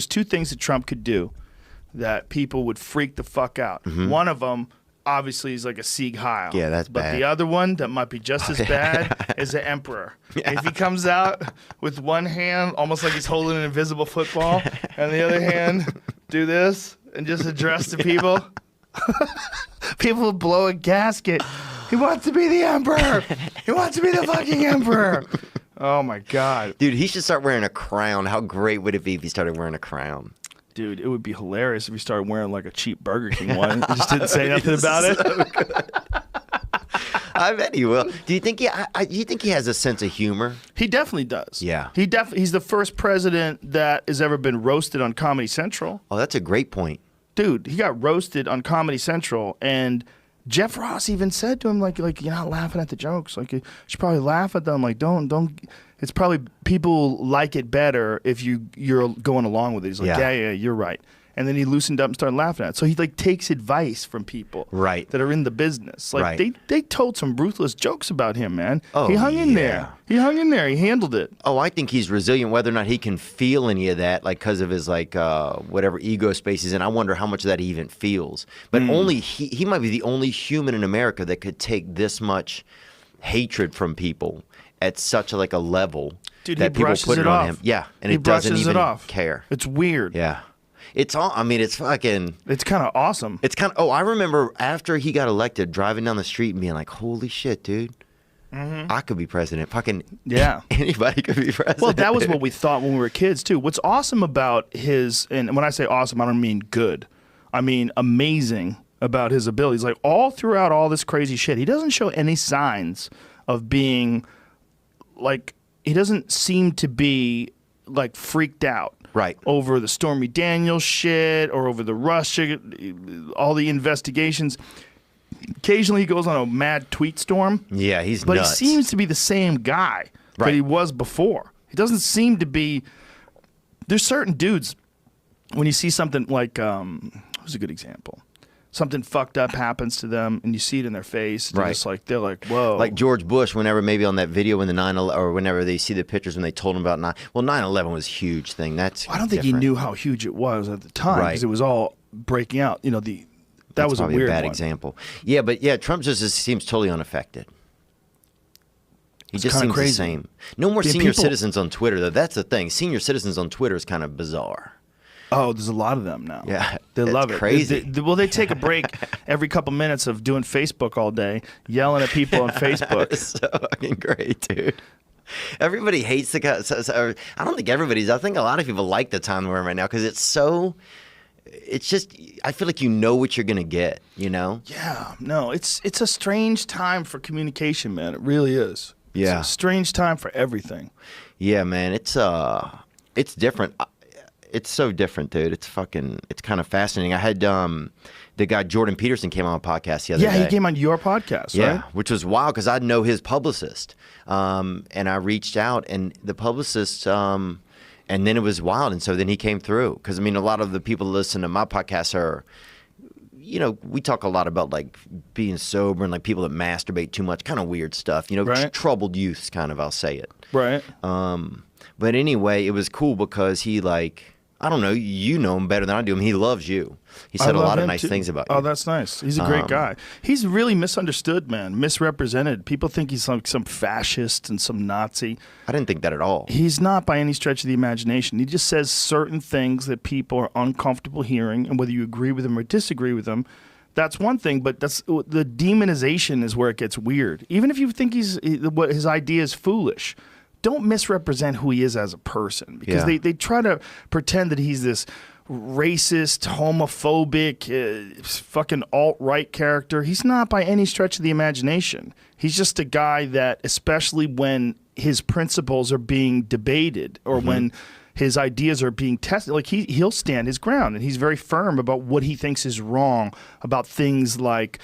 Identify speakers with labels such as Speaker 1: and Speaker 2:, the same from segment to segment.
Speaker 1: There's two things that Trump could do that people would freak the fuck out. One of them, obviously, is like a Sieg Heil.
Speaker 2: Yeah, that's
Speaker 1: but
Speaker 2: bad.
Speaker 1: the other one that might be just as bad is the emperor. If he comes out with one hand, almost like he's holding an invisible football, and the other hand do this and just address the people, people will blow a gasket. He wants to be the emperor. He wants to be the fucking emperor. Oh my God.
Speaker 2: Dude, he should start wearing a crown. How great would it be if he started wearing a crown?
Speaker 1: Dude, it would be hilarious if he started wearing like a cheap Burger King one. He just didn't say nothing about it.
Speaker 2: I bet he will. Do you think he has a sense of humor?
Speaker 1: He definitely does.
Speaker 2: Yeah.
Speaker 1: He's the first president that has ever been roasted on Comedy Central.
Speaker 2: Oh, that's a great point.
Speaker 1: Dude, he got roasted on Comedy Central, and Jeff Ross even said to him, like you're not laughing at the jokes. Like, you should probably laugh at them. Like, don't. It's probably people like it better if you're going along with it. He's like, yeah, you're right. And then he loosened up and started laughing at it. So he like takes advice from people that are in the business. Like they told some ruthless jokes about him, man.
Speaker 2: Oh,
Speaker 1: he hung in there. He hung in there. He handled it.
Speaker 2: Oh, I think he's resilient. Whether or not he can feel any of that, like because of his like whatever ego space he's in, I wonder how much of that he even feels. But only he might be the only human in America that could take this much hatred from people at such a level.
Speaker 1: Dude,
Speaker 2: that
Speaker 1: he
Speaker 2: people
Speaker 1: brushes
Speaker 2: put
Speaker 1: it
Speaker 2: on
Speaker 1: off.
Speaker 2: him. Yeah, and
Speaker 1: he
Speaker 2: it doesn't
Speaker 1: brushes
Speaker 2: even
Speaker 1: it off.
Speaker 2: care.
Speaker 1: It's weird.
Speaker 2: Yeah. It's all. I mean, it's fucking.
Speaker 1: It's kind of awesome.
Speaker 2: It's kind of. Oh, I remember after he got elected, driving down the street and being like, "Holy shit, dude! I could be president. Fucking anybody could be president."
Speaker 1: Well, that was what we thought when we were kids too. What's awesome about his, and when I say awesome, I don't mean good. I mean amazing about his abilities. Like all throughout all this crazy shit, he doesn't show any signs of being like. He doesn't seem to be like freaked out.
Speaker 2: Right.
Speaker 1: Over the Stormy Daniels shit or over the Russia, all the investigations. Occasionally he goes on a mad tweet storm.
Speaker 2: Yeah, he's
Speaker 1: but
Speaker 2: nuts.
Speaker 1: He seems to be the same guy that he was before. He doesn't seem to be. There's certain dudes, when you see something like, who's a good example? Something fucked up happens to them, and you see it in their face. They're like, whoa.
Speaker 2: Like George Bush, whenever maybe on that video when the 9/11, or whenever they see the pictures when they told him about 9/11 was a huge thing. I
Speaker 1: don't think he knew how huge it was at the time because it was all breaking out. You know, that was a weird
Speaker 2: bad example. Yeah, but Trump just seems totally unaffected. He just seems the same. No more senior citizens on Twitter, though. That's the thing. Senior citizens on Twitter is kind of bizarre.
Speaker 1: Oh, there's a lot of them now.
Speaker 2: Yeah,
Speaker 1: they love it.
Speaker 2: Crazy.
Speaker 1: They take a break every couple minutes of doing Facebook all day, yelling at people on Facebook.
Speaker 2: It's so fucking great, dude. Everybody hates the guy. I don't think everybody's. I think a lot of people like the time we're in right now because it's so. It's just. I feel like you know what you're gonna get. You know.
Speaker 1: Yeah. No. It's a strange time for communication, man. It really is.
Speaker 2: Yeah.
Speaker 1: It's a strange time for everything.
Speaker 2: Yeah, man. It's different. It's so different, dude. It's kind of fascinating. I had the guy Jordan Peterson came on a podcast the other day.
Speaker 1: Yeah, he came on your podcast,
Speaker 2: yeah,
Speaker 1: right?
Speaker 2: Which was wild because I know his publicist. And I reached out, and the publicist, and then it was wild. And so then he came through. Because, I mean, a lot of the people that listen to my podcast are, you know, we talk a lot about, like, being sober and, like, people that masturbate too much, kind of weird stuff. You know, troubled youths, kind of, I'll say it.
Speaker 1: Right.
Speaker 2: But anyway, it was cool because he, like... I don't know. You know him better than I do. I mean, he loves you. He said a lot of nice things about you.
Speaker 1: Oh, that's nice. He's a great guy. He's really misunderstood, man. Misrepresented. People think he's like some fascist and some Nazi.
Speaker 2: I didn't think that at all.
Speaker 1: He's not by any stretch of the imagination. He just says certain things that people are uncomfortable hearing, and whether you agree with them or disagree with them, that's one thing. But that's the demonization is where it gets weird. Even if you think what his idea is foolish. Don't misrepresent who he is as a person because they try to pretend that he's this racist, homophobic, fucking alt-right character. He's not by any stretch of the imagination. He's just a guy that, especially when his principles are being debated or when his ideas are being tested, like he'll stand his ground, and he's very firm about what he thinks is wrong about things like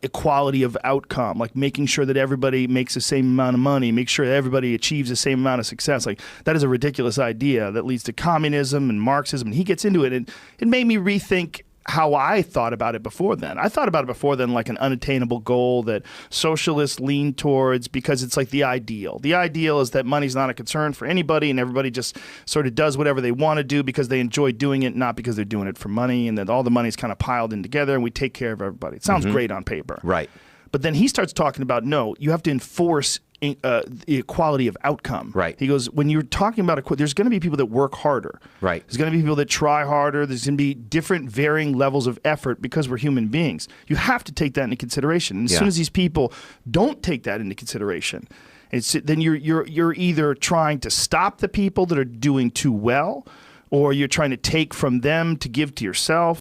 Speaker 1: equality of outcome, like making sure that everybody makes the same amount of money, make sure that everybody achieves the same amount of success. Like that is a ridiculous idea that leads to communism and Marxism. And he gets into it, and it made me rethink how I thought about it before then. I thought about it before then like an unattainable goal that socialists lean towards because it's like the ideal. The ideal is that money's not a concern for anybody and everybody just sort of does whatever they want to do because they enjoy doing it, not because they're doing it for money, and that all the money's kind of piled in together and we take care of everybody. It sounds great on paper.
Speaker 2: Right.
Speaker 1: But then he starts talking about, no, you have to enforce the equality of outcome.
Speaker 2: Right.
Speaker 1: He goes, when you're talking about there's going to be people that work harder.
Speaker 2: Right.
Speaker 1: There's going to be people that try harder. There's going to be different varying levels of effort because we're human beings. You have to take that into consideration. And as soon as these people don't take that into consideration, then you're either trying to stop the people that are doing too well, or you're trying to take from them to give to yourself.